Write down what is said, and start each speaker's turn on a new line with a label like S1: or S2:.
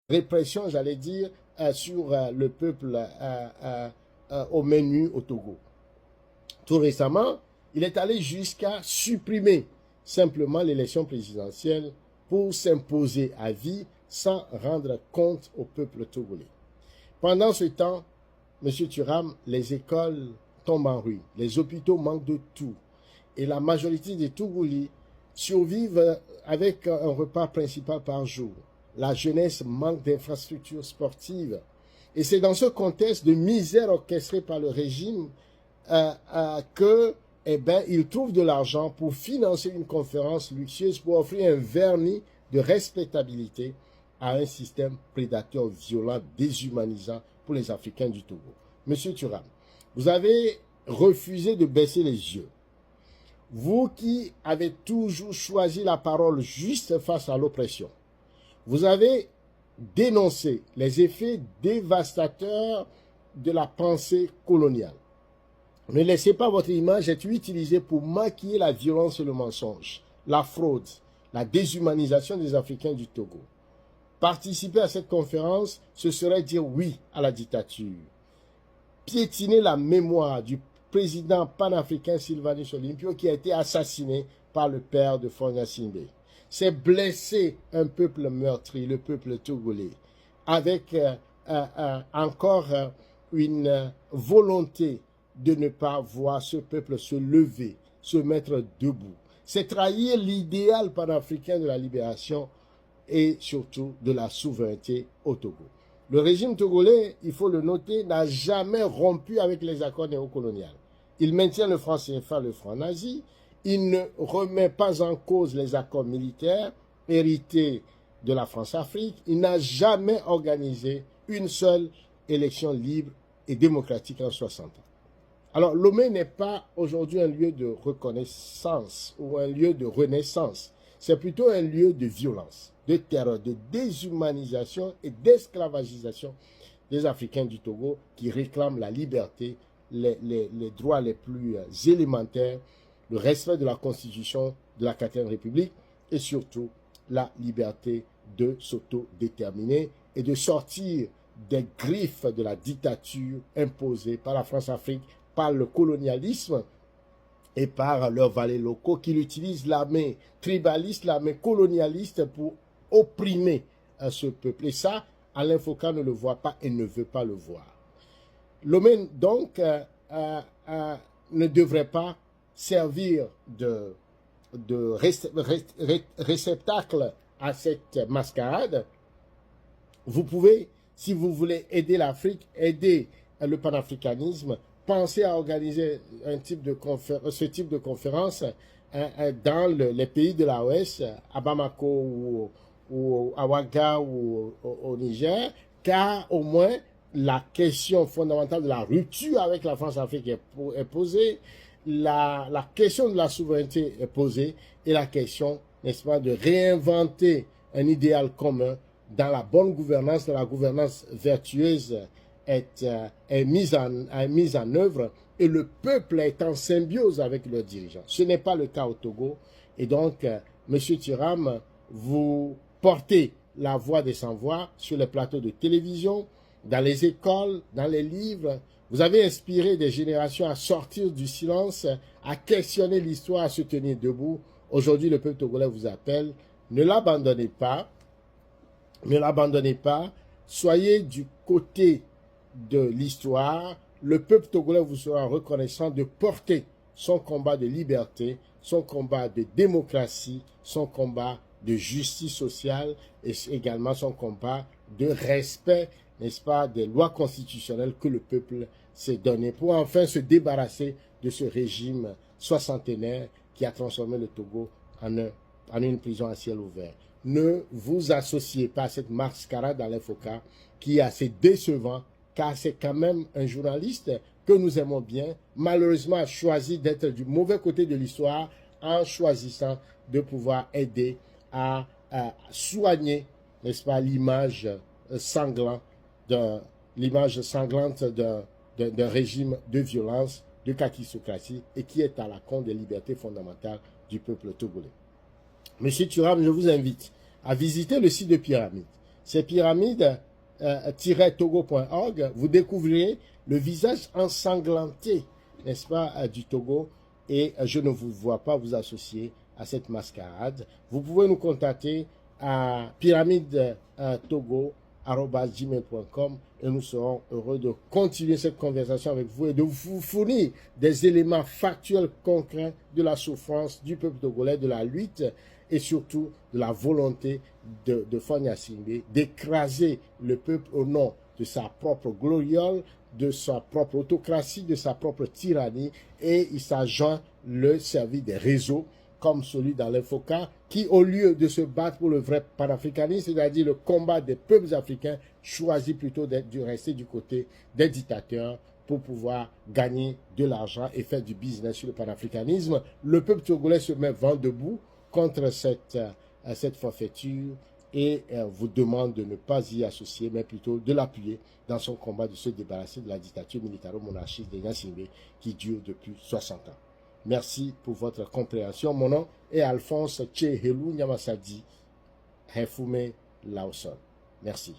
S1: répression, j'allais dire, sur le peuple au menu au Togo. Tout récemment, il est allé jusqu'à supprimer simplement l'élection présidentielle pour s'imposer à vie sans rendre compte au peuple togolais. Pendant ce temps, M. Thuram, les écoles tombent en ruine, les hôpitaux manquent de tout et la majorité des Togolais survivent avec un repas principal par jour. La jeunesse manque d'infrastructures sportives. Et c'est dans ce contexte de misère orchestrée par le régime que, il trouve de l'argent pour financer une conférence luxueuse pour offrir un vernis de respectabilité à un système prédateur, violent, déshumanisant pour les Africains du Togo. Monsieur Thuram, vous avez refusé de baisser les yeux. Vous qui avez toujours choisi la parole juste face à l'oppression, vous avez dénoncé les effets dévastateurs de la pensée coloniale. Ne laissez pas votre image être utilisée pour maquiller la violence et le mensonge, la fraude, la déshumanisation des Africains du Togo. Participer à cette conférence, ce serait dire oui à la dictature. Piétiner la mémoire du président panafricain Sylvanus Olympio qui a été assassiné par le père de Faure Gnassingbé. C'est blesser un peuple meurtri, le peuple togolais, avec encore une volonté de ne pas voir ce peuple se lever, se mettre debout. C'est trahir l'idéal panafricain de la libération et surtout de la souveraineté au Togo. Le régime togolais, il faut le noter, n'a jamais rompu avec les accords néocoloniaux. Il maintient le franc CFA, le franc nazi. Il ne remet pas en cause les accords militaires hérités de la France-Afrique. Il n'a jamais organisé une seule élection libre et démocratique en 60 ans. Alors, Lomé n'est pas aujourd'hui un lieu de reconnaissance ou un lieu de renaissance. C'est plutôt un lieu de violence, de terreur, de déshumanisation et d'esclavagisation des Africains du Togo qui réclament la liberté, les droits les plus élémentaires, le respect de la Constitution de la 4e République et surtout la liberté de s'autodéterminer et de sortir des griffes de la dictature imposée par la France-Afrique, par le colonialisme et par leurs valets locaux qui utilisent l'armée tribaliste, l'armée colonialiste pour opprimer ce peuple. Et ça, Alain Foka ne le voit pas et ne veut pas le voir. Lomé, donc, ne devrait pas servir de réceptacle à cette mascarade. Vous pouvez, si vous voulez aider l'Afrique, aider le panafricanisme, penser à organiser ce type de conférence dans les pays de l'AOS, à Bamako ou à Ouaga ou au Niger, car au moins la question fondamentale de la rupture avec la France-Afrique est posée, la question de la souveraineté est posée et la question, n'est-ce pas, de réinventer un idéal commun dans la bonne gouvernance, dans la gouvernance vertueuse est mise en œuvre et le peuple est en symbiose avec leurs dirigeants. Ce n'est pas le cas au Togo et donc, M. Thuram, vous portez la voix des sans-voix sur les plateaux de télévision, dans les écoles, dans les livres. Vous avez inspiré des générations à sortir du silence, à questionner l'histoire, à se tenir debout. Aujourd'hui, le peuple togolais vous appelle. Ne l'abandonnez pas. Ne l'abandonnez pas. Soyez du côté de l'histoire. Le peuple togolais vous sera reconnaissant de porter son combat de liberté, son combat de démocratie, son combat de justice sociale et également son combat de respect, n'est-ce pas, des lois constitutionnelles que le peuple s'est donné pour enfin se débarrasser de ce régime soixantenaire qui a transformé le Togo en une prison à ciel ouvert. Ne vous associez pas à cette mascarade d'Alain Foka qui est assez décevant car c'est quand même un journaliste que nous aimons bien, malheureusement a choisi d'être du mauvais côté de l'histoire en choisissant de pouvoir aider à soigner, n'est-ce pas, l'image sanglante d'un régime de violence, de kakistocratie et qui est à la compte des libertés fondamentales du peuple togolais. Monsieur Thuram, je vous invite à visiter le site de Pyramide. c'est pyramide-togo.org. Vous découvrirez le visage ensanglanté, n'est-ce pas, du Togo, et je ne vous vois pas vous associer à cette mascarade. Vous pouvez nous contacter à pyramide-togo@gmail.com et nous serons heureux de continuer cette conversation avec vous et de vous fournir des éléments factuels concrets de la souffrance du peuple togolais, de la lutte et surtout de la volonté de Faure Gnassingbé d'écraser le peuple au nom de sa propre gloriole, de sa propre autocratie, de sa propre tyrannie, et il s'adjoint le service des réseaux comme celui d'Infoca, qui au lieu de se battre pour le vrai panafricanisme, c'est-à-dire le combat des peuples africains, choisit plutôt de rester du côté des dictateurs pour pouvoir gagner de l'argent et faire du business sur le panafricanisme. Le peuple togolais se met vent debout contre cette forfaiture et vous demande de ne pas y associer, mais plutôt de l'appuyer dans son combat de se débarrasser de la dictature militaro-monarchiste de Gnassingbé qui dure depuis 60 ans. Merci pour votre compréhension. Mon nom est Alphonse Tchehelu Nyamasadi Hefume Lawson. Merci.